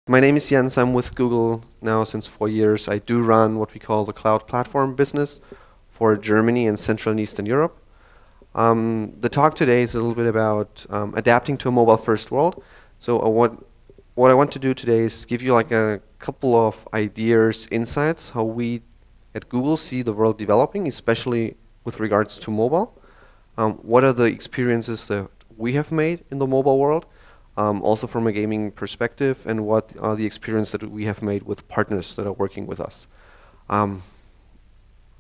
My name is Jens. I'm with Google now since 4 years. I do run what we call the cloud platform business for Germany and Central and Eastern Europe. The talk today is a little bit about adapting to a mobile-first world. So what I want to do today is give you like a couple of ideas, insights, how we at Google see the world developing, especially with regards to mobile. What are the experiences that we have made in the mobile world? Also from a gaming perspective, and what are the experience that we have made with partners that are working with us. I'm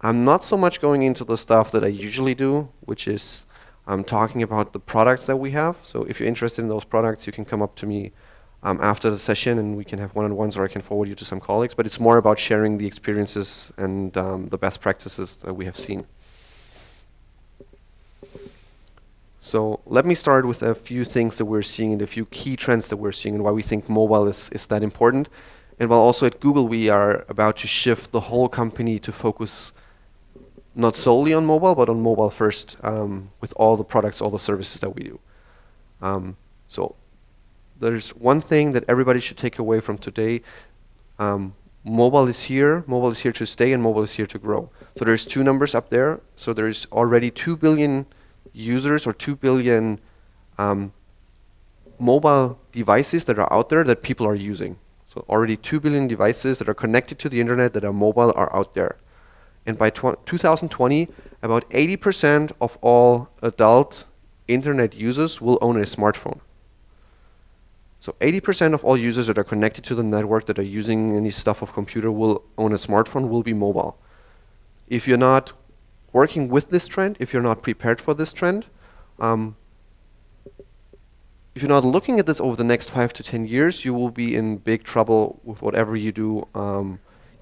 not so much going into the stuff that I usually do, which is talking about the products that we have. So if you're interested in those products, you can come up to me after the session and we can have one-on-ones, or I can forward you to some colleagues. But it's more about sharing the experiences and the best practices that we have seen. So let me start with a few things that we're seeing and a few key trends that we're seeing and why we think mobile is that important. And while also at Google we are about to shift the whole company to focus not solely on mobile, but on mobile first with all the products, all the services that we do. So there's one thing that everybody should take away from today. Mobile is here to stay, and mobile is here to grow. So there's two numbers up there. So there's already 2 billion users or 2 billion mobile devices that are out there that people are using. So already 2 billion devices that are connected to the internet that are mobile are out there. And by 2020, about 80% of all adult internet users will own a smartphone. So 80% of all users that are connected to the network that are using any stuff of computer will own a smartphone, will be mobile. If you're not working with this trend, if you're not prepared for this trend, if you're not looking at this over the next 5 to 10 years, you will be in big trouble with whatever you do,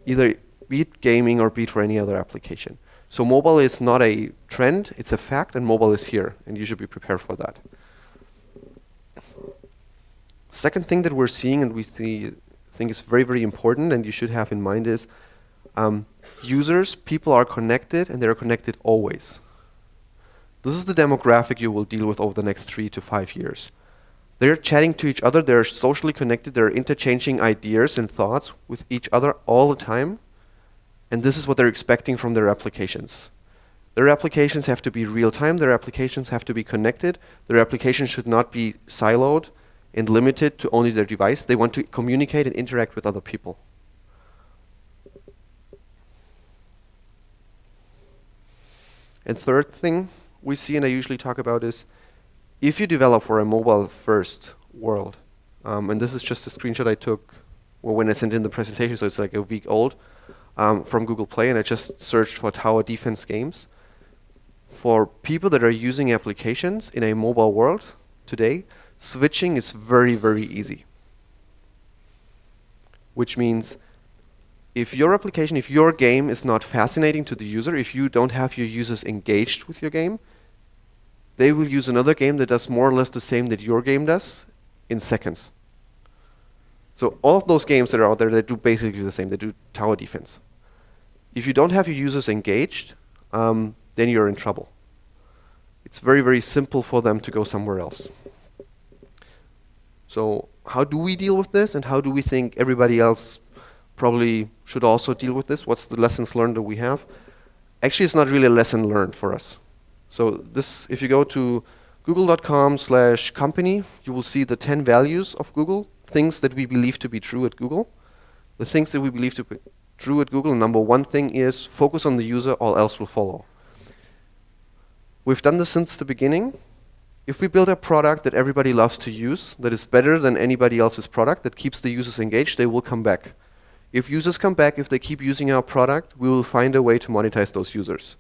either be it gaming or be it for any other application. So mobile is not a trend, it's a fact, and mobile is here, and you should be prepared for that. Second thing that we're seeing and we think is very, very important and you should have in mind is users, people are connected, and they're connected always. This is the demographic you will deal with over the next 3 to 5 years. They're chatting to each other, they're socially connected, they're interchanging ideas and thoughts with each other all the time, and this is what they're expecting from their applications. Their applications have to be real-time, their applications have to be connected, their applications should not be siloed and limited to only their device. They want to communicate and interact with other people. And third thing we see, and I usually talk about, is if you develop for a mobile-first world, and this is just a screenshot I took when I sent in the presentation, so it's like a week old, from Google Play, and I just searched for tower defense games. For people that are using applications in a mobile world today, switching is very, very easy. Which means if your application, if your game is not fascinating to the user, if you don't have your users engaged with your game, they will use another game that does more or less the same that your game does in seconds. So all of those games that are out there, they do basically the same. They do tower defense. If you don't have your users engaged, then you're in trouble. It's very, very simple for them to go somewhere else. So how do we deal with this, and how do we think everybody else probably should also deal with this? What's the lessons learned that we have? Actually, it's not really a lesson learned for us. So this, if you go to google.com/company, you will see the 10 values of Google, things that we believe to be true at Google. The things that we believe to be true at Google, number one thing is focus on the user, all else will follow. We've done this since the beginning. If we build a product that everybody loves to use, that is better than anybody else's product, that keeps the users engaged, they will come back. If users come back, if they keep using our product, we will find a way to monetize those users.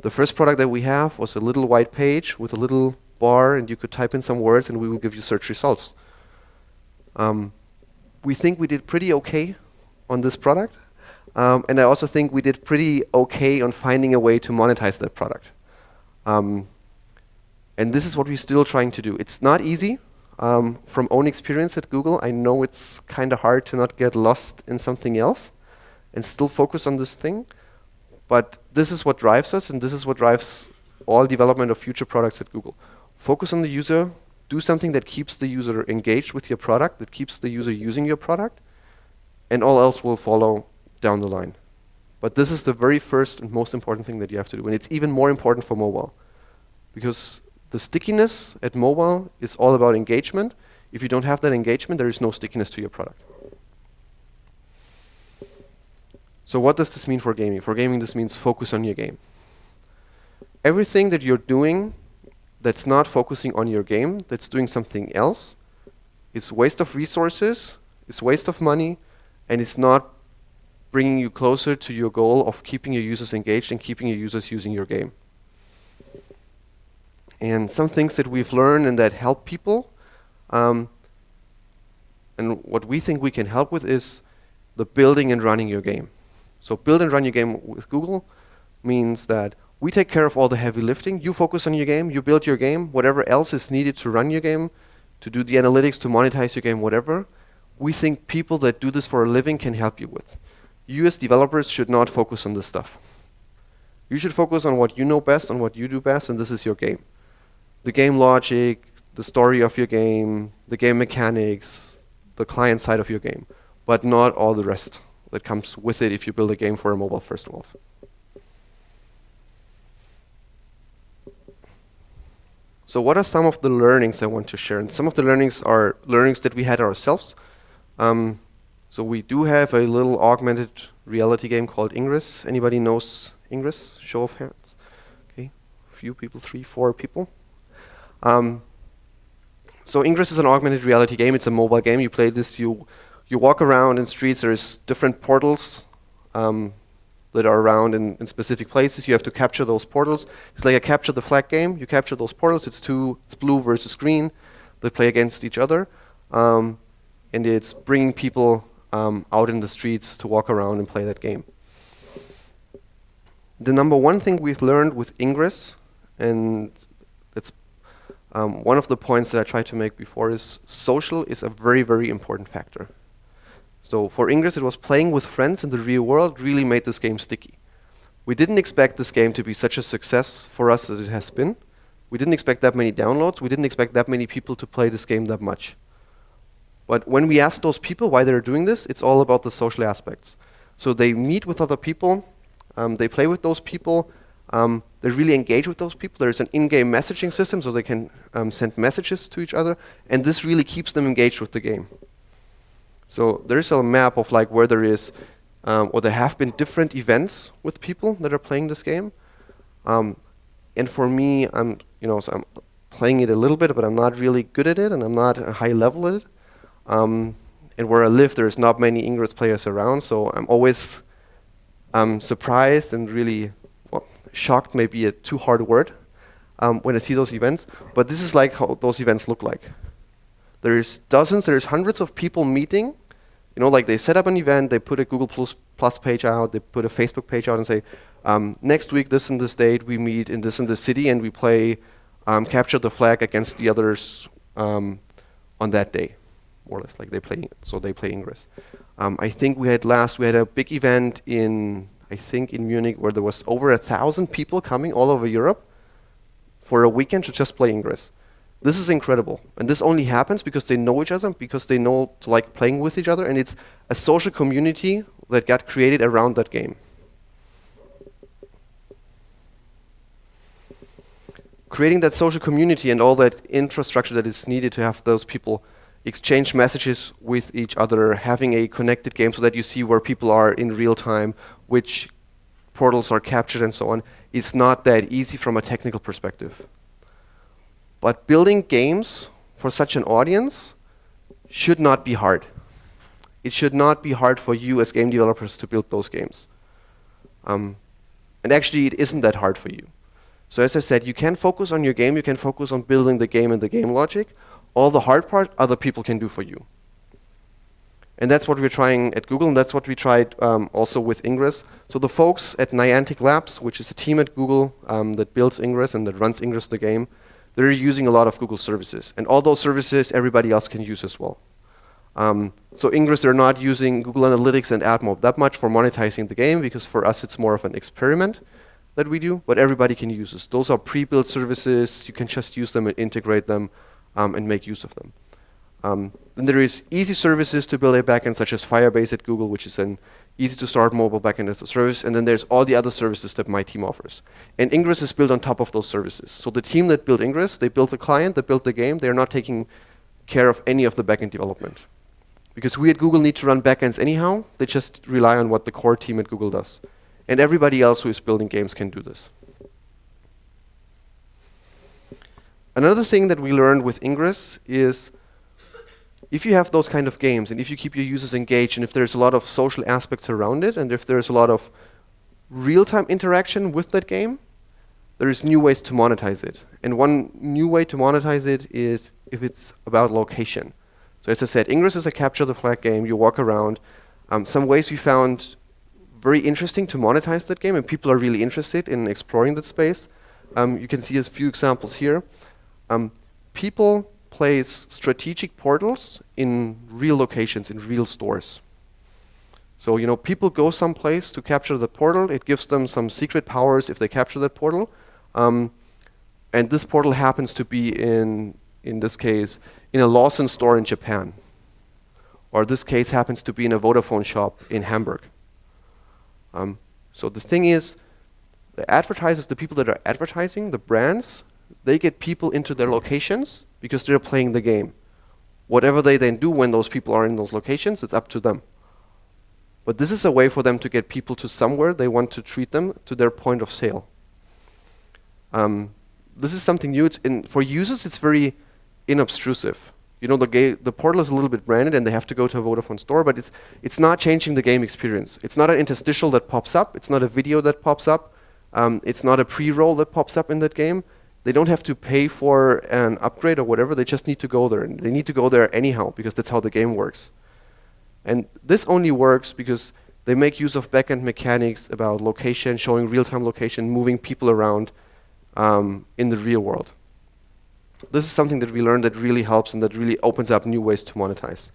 The first product that we have was a little white page with a little bar, and you could type in some words and we will give you search results. We think we did pretty okay on this product, and I also think we did pretty okay on finding a way to monetize that product. And this is what we're still trying to do. It's not easy. From own experience at Google, I know it's kind of hard to not get lost in something else and still focus on this thing. But this is what drives us, and this is what drives all development of future products at Google. Focus on the user, do something that keeps the user engaged with your product, that keeps the user using your product, and all else will follow down the line. But this is the very first and most important thing that you have to do. And it's even more important for mobile, because the stickiness at mobile is all about engagement. If you don't have that engagement, there is no stickiness to your product. So what does this mean for gaming? For gaming, this means focus on your game. Everything that you're doing that's not focusing on your game, that's doing something else, is waste of resources, is waste of money, and it's not bringing you closer to your goal of keeping your users engaged and keeping your users using your game. And some things that we've learned and that help people, and what we think we can help with is the building and running your game. So build and run your game with Google means that we take care of all the heavy lifting. You focus on your game, you build your game, whatever else is needed to run your game, to do the analytics, to monetize your game, whatever. We think people that do this for a living can help you with. You as developers should not focus on this stuff. You should focus on what you know best, on what you do best, and this is your game. The game logic, the story of your game, the game mechanics, the client side of your game, but not all the rest that comes with it if you build a game for a mobile first world. So what are some of the learnings I want to share? And some of the learnings are learnings that we had ourselves. So we do have a little augmented reality game called Ingress. Anybody knows Ingress? Show of hands. Okay, a few people, 3, 4 people. So Ingress is an augmented reality game. It's a mobile game. You play this, you walk around in streets. There's different portals that are around in specific places. You have to capture those portals. It's like a capture the flag game. You capture those portals. It's blue versus green. They play against each other. And it's bringing people out in the streets to walk around and play that game. The number one thing we've learned with Ingress, and it's one of the points that I tried to make before, is social is a very, very important factor. So for Ingress, it was playing with friends in the real world really made this game sticky. We didn't expect this game to be such a success for us as it has been. We didn't expect that many downloads. We didn't expect that many people to play this game that much. But when we ask those people why they're doing this, it's all about the social aspects. So they meet with other people, they play with those people, they really engage with those people. There's an in-game messaging system so they can send messages to each other, and this really keeps them engaged with the game. So there's a map of like where there is, or there have been different events with people that are playing this game. And for me, I'm playing it a little bit, but I'm not really good at it, and I'm not a high level at it. And where I live, there's not many Ingress players around, so I'm always surprised and really, shocked may be a too hard word, when I see those events. But this is like how those events look like. There's dozens, there's hundreds of people meeting. Like they set up an event, they put a Google Plus page out, they put a Facebook page out and say, next week, this and this date, we meet in this and this city, and we play capture the flag against the others on that day, more or less. Like they play Ingress. I think we had a big event in Munich where there was over 1,000 people coming all over Europe for a weekend to just play Ingress. This is incredible, and this only happens because they know each other, because they know to like playing with each other, and it's a social community that got created around that game. Creating that social community and all that infrastructure that is needed to have those people exchange messages with each other, having a connected game so that you see where people are in real time, which portals are captured and so on, it's not that easy from a technical perspective. But building games for such an audience should not be hard. It should not be hard for you as game developers to build those games. And actually, it isn't that hard for you. So as I said, you can focus on your game, you can focus on building the game and the game logic. All the hard part, other people can do for you. And that's what we're trying at Google, and that's what we tried also with Ingress. So the folks at Niantic Labs, which is a team at Google that builds Ingress and that runs Ingress the game, they're using a lot of Google services. And all those services, everybody else can use as well. So Ingress, they're not using Google Analytics and AdMob that much for monetizing the game, because for us it's more of an experiment that we do, but everybody can use this. Those are pre-built services. You can just use them and integrate them. and make use of them. Then there is easy services to build a backend, such as Firebase at Google, which is an easy to start mobile backend as a service. And then there's all the other services that my team offers. And Ingress is built on top of those services. So the team that built Ingress, they built the client, they built the game. They're not taking care of any of the backend development. Because we at Google need to run backends anyhow. They just rely on what the core team at Google does. And everybody else who is building games can do this. Another thing that we learned with Ingress is if you have those kind of games and if you keep your users engaged and if there's a lot of social aspects around it and if there's a lot of real-time interaction with that game, there's new ways to monetize it. And one new way to monetize it is if it's about location. So as I said, Ingress is a capture the flag game. You walk around. Some ways we found very interesting to monetize that game, and people are really interested in exploring that space. You can see a few examples here. People place strategic portals in real locations, in real stores. So, people go someplace to capture the portal. It gives them some secret powers if they capture that portal. And this portal happens to be in this case, in a Lawson store in Japan. Or this case happens to be in a Vodafone shop in Hamburg. So the thing is, the advertisers, the people that are advertising, the brands, they get people into their locations because they're playing the game. Whatever they then do when those people are in those locations, it's up to them. But this is a way for them to get people to somewhere they want to treat them to their point of sale. This is something new. For users, it's very inobtrusive. The portal is a little bit branded and they have to go to a Vodafone store, but it's not changing the game experience. It's not an interstitial that pops up. It's not a video that pops up. It's not a pre-roll that pops up in that game. They don't have to pay for an upgrade or whatever. They just need to go there. And they need to go there anyhow because that's how the game works. And this only works because they make use of backend mechanics about location, showing real-time location, moving people around in the real world. This is something that we learned that really helps and that really opens up new ways to monetize.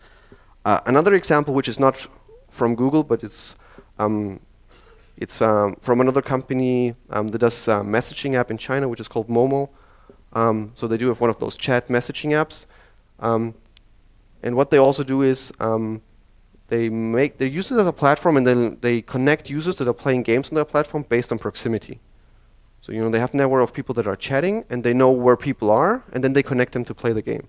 Another example, which is not from Google, but it's from another company that does a messaging app in China, which is called Momo. So they do have one of those chat messaging apps. And what they also do is they use it as a platform and then they connect users that are playing games on their platform based on proximity. So they have a network of people that are chatting and they know where people are and then they connect them to play the game.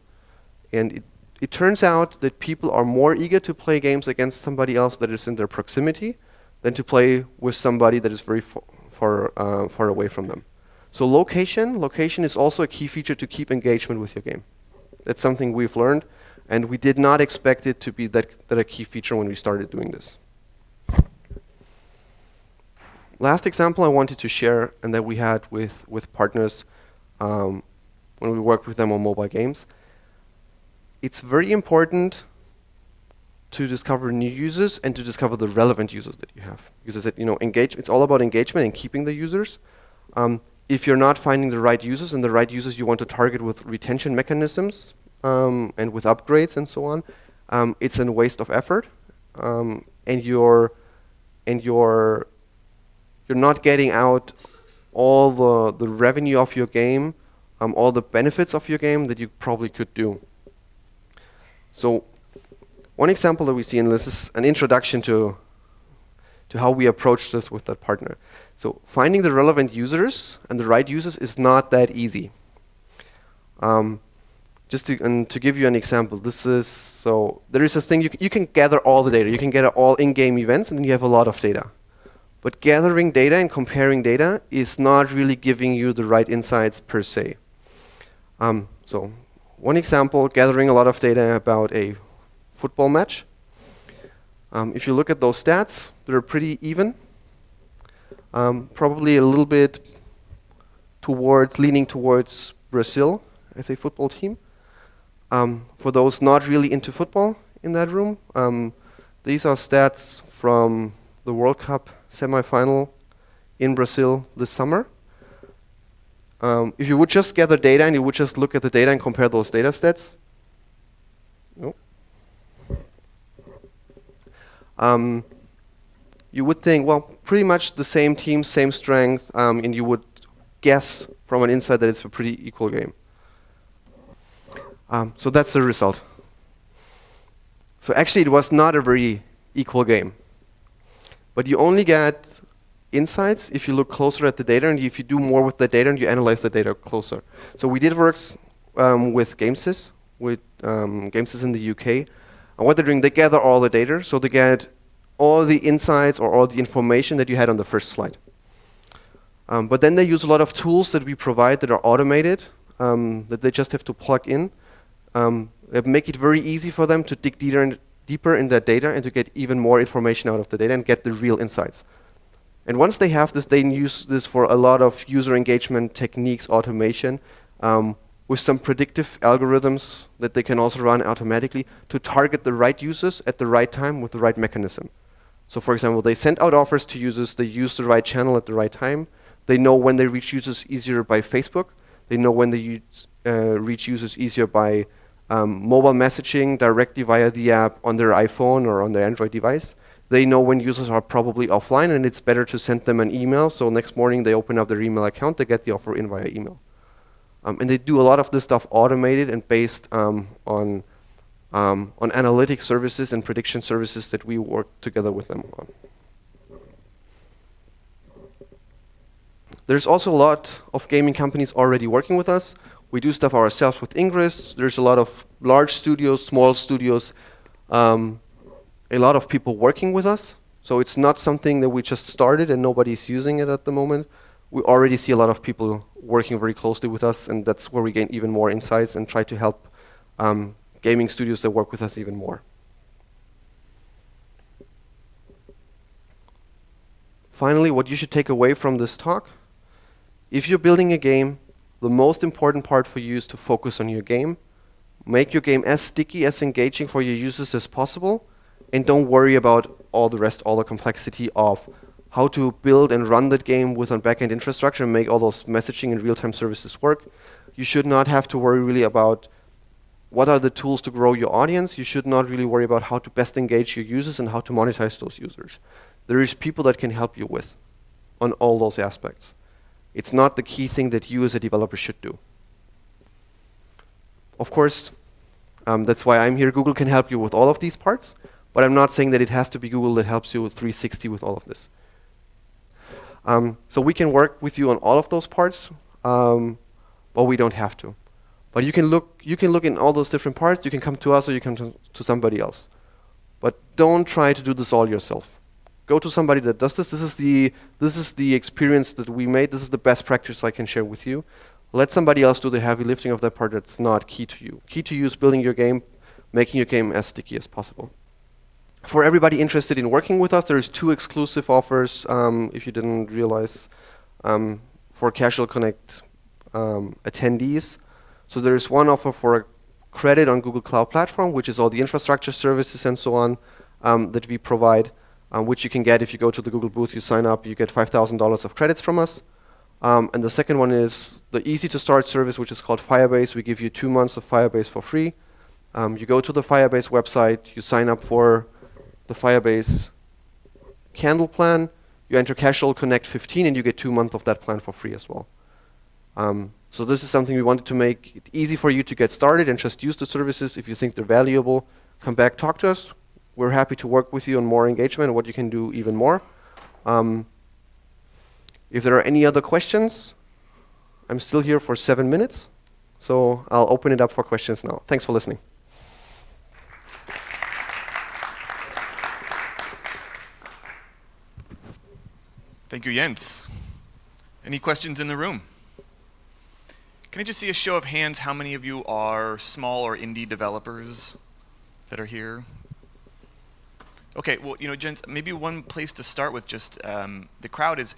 And it turns out that people are more eager to play games against somebody else that is in their proximity than to play with somebody that is very far away from them. So location is also a key feature to keep engagement with your game. That's something we've learned, and we did not expect it to be that a key feature when we started doing this. Last example I wanted to share, and that we had with partners when we worked with them on mobile games. It's very important to discover new users and to discover the relevant users that you have. Because I said, it's all about engagement and keeping the users. If you're not finding the right users and the right users you want to target with retention mechanisms and with upgrades and so on, it's a waste of effort. And you're not getting out all the revenue of your game, all the benefits of your game that you probably could do. So one example that we see, and this is an introduction to how we approach this with that partner. So finding the relevant users and the right users is not that easy. Just to give you an example, there is this thing, you can gather all the data. You can gather all in-game events, and then you have a lot of data. But gathering data and comparing data is not really giving you the right insights per se. So one example, gathering a lot of data about a football match. If you look at those stats, they're pretty even. Probably a little bit leaning towards Brazil as a football team. For those not really into football in that room, these are stats from the World Cup semifinal in Brazil this summer. If you would just gather data and you would just look at the data and compare those data stats, you would think, well, pretty much the same team, same strength, and you would guess from an insight that it's a pretty equal game. So that's the result. So actually, it was not a very equal game. But you only get insights if you look closer at the data and if you do more with the data and you analyze the data closer. So we did works with GameSys, GameSys in the UK. And what they're doing, they gather all the data, so they get all the insights or all the information that you had on the first slide. But then they use a lot of tools that we provide that are automated, that they just have to plug in. That make it very easy for them to dig deeper in that data and to get even more information out of the data and get the real insights. And once they have this, they use this for a lot of user engagement techniques, automation, with some predictive algorithms that they can also run automatically to target the right users at the right time with the right mechanism. So for example, they send out offers to users, they use the right channel at the right time, they know when they reach users easier by Facebook, they know when they reach users easier by mobile messaging directly via the app on their iPhone or on their Android device. They know when users are probably offline and it's better to send them an email, so next morning they open up their email account, they get the offer in via email. And they do a lot of this stuff automated and based on analytic services and prediction services that we work together with them on. There's also a lot of gaming companies already working with us. We do stuff ourselves with Ingress. There's a lot of large studios, small studios, a lot of people working with us. So it's not something that we just started and nobody's using it at the moment. We already see a lot of people working very closely with us, and that's where we gain even more insights and try to help gaming studios that work with us even more. Finally, what you should take away from this talk: if you're building a game, the most important part for you is to focus on your game. Make your game as sticky, as engaging for your users as possible, and don't worry about all the rest, all the complexity of how to build and run that game with a backend infrastructure and make all those messaging and real-time services work. You should not have to worry really about what are the tools to grow your audience. You should not really worry about how to best engage your users and how to monetize those users. There is people that can help you with on all those aspects. It's not the key thing that you as a developer should do. Of course, that's why I'm here. Google can help you with all of these parts, but I'm not saying that it has to be Google that helps you with 360 with all of this. So we can work with you on all of those parts, but we don't have to. But you can look in all those different parts. You can come to us or you can come to somebody else. But don't try to do this all yourself. Go to somebody that does this. This is the experience that we made. This is the best practice I can share with you. Let somebody else do the heavy lifting of that part that's not key to you. Key to you is building your game, making your game as sticky as possible. For everybody interested in working with us, there's 2 exclusive offers, if you didn't realize, for Casual Connect attendees. So there's one offer for a credit on Google Cloud Platform, which is all the infrastructure services and so on that we provide, which you can get if you go to the Google booth, you sign up, you get $5,000 of credits from us. And the second one is the easy-to-start service, which is called Firebase. We give you 2 months of Firebase for free. You go to the Firebase website, you sign up for the Firebase Candle plan, you enter Casual Connect 15, and you get 2 months of that plan for free as well. So this is something we wanted to make it easy for you to get started and just use the services. If you think they're valuable, come back, talk to us. We're happy to work with you on more engagement and what you can do even more. If there are any other questions, I'm still here for 7 minutes, so I'll open it up for questions now. Thanks for listening. Thank you, Jens. Any questions in the room? Can I just see a show of hands? How many of you are small or indie developers that are here? Okay, well, Jens, maybe one place to start with just the crowd is,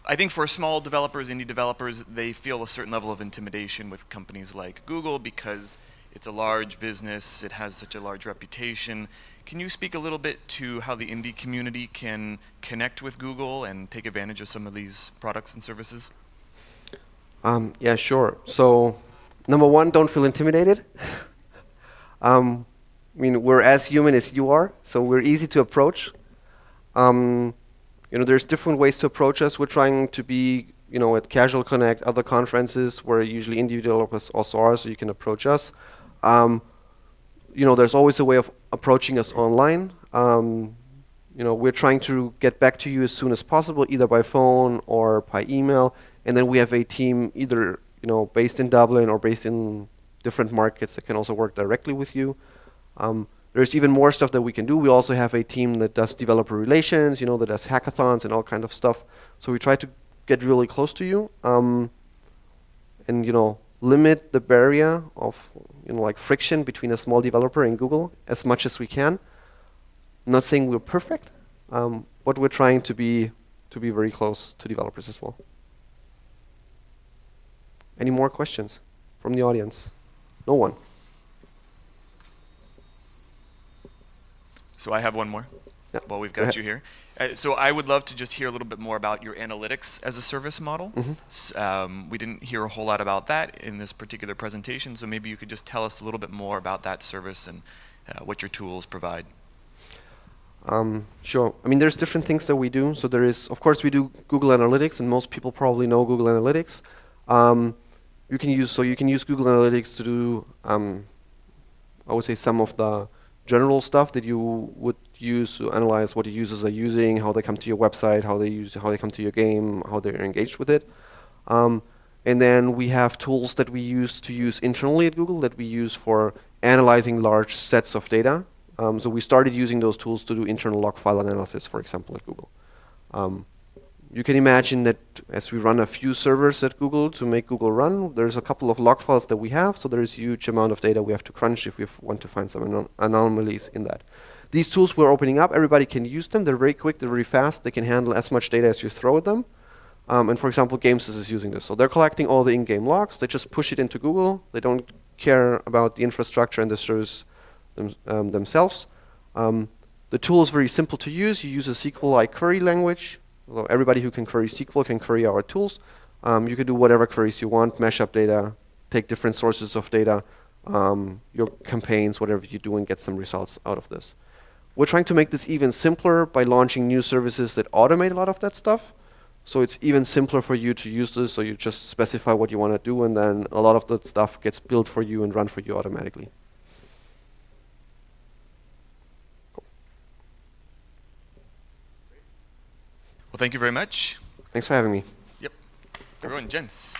I think for small developers, indie developers, they feel a certain level of intimidation with companies like Google because it's a large business, it has such a large reputation. Can you speak a little bit to how the indie community can connect with Google and take advantage of some of these products and services? Yeah, sure. So, number one, don't feel intimidated. We're as human as you are, so we're easy to approach. There's different ways to approach us. We're trying to be at Casual Connect, other conferences where usually indie developers also are, so you can approach us. There's always a way of approaching us online. We're trying to get back to you as soon as possible, either by phone or by email. And then we have a team either based in Dublin or based in different markets that can also work directly with you. There's even more stuff that we can do. We also have a team that does developer relations, that does hackathons and all kind of stuff. So we try to get really close to you, and limit the barrier of like friction between a small developer and Google as much as we can. I'm not saying we're perfect, but we're trying to be very close to developers as well. Any more questions from the audience? No one. So I have one more. Yeah. Well, we've got you here. So I would love to just hear a little bit more about your analytics as a service model. We didn't hear a whole lot about that in this particular presentation, so maybe you could just tell us a little bit more about that service and what your tools provide. Sure. I mean, there's different things that we do. So there is, of course, we do Google Analytics, and most people probably know Google Analytics. You can use Google Analytics to do, I would say, some of the general stuff that you would use to analyze what your users are using, how they come to your website, how they come to your game, how they're engaged with it. And then we have tools that we use internally at Google that we use for analyzing large sets of data. So we started using those tools to do internal log file analysis, for example, at Google. You can imagine that as we run a few servers at Google to make Google run, there's a couple of log files that we have, so there's a huge amount of data we have to crunch if we want to find some anomalies in that. These tools we're opening up, everybody can use them. They're very quick, they're very fast, they can handle as much data as you throw at them. And for example, Gamesys is using this. So they're collecting all the in-game logs, they just push it into Google, they don't care about the infrastructure and the service themselves. The tool is very simple to use. You use a SQL-like query language. Although everybody who can query SQL can query our tools. You can do whatever queries you want, mash up data, take different sources of data, your campaigns, whatever you do, and get some results out of this. We're trying to make this even simpler by launching new services that automate a lot of that stuff. So it's even simpler for you to use this, so you just specify what you want to do, and then a lot of that stuff gets built for you and run for you automatically. Well, thank you very much. Thanks for having me. Yep. Everyone, Jens.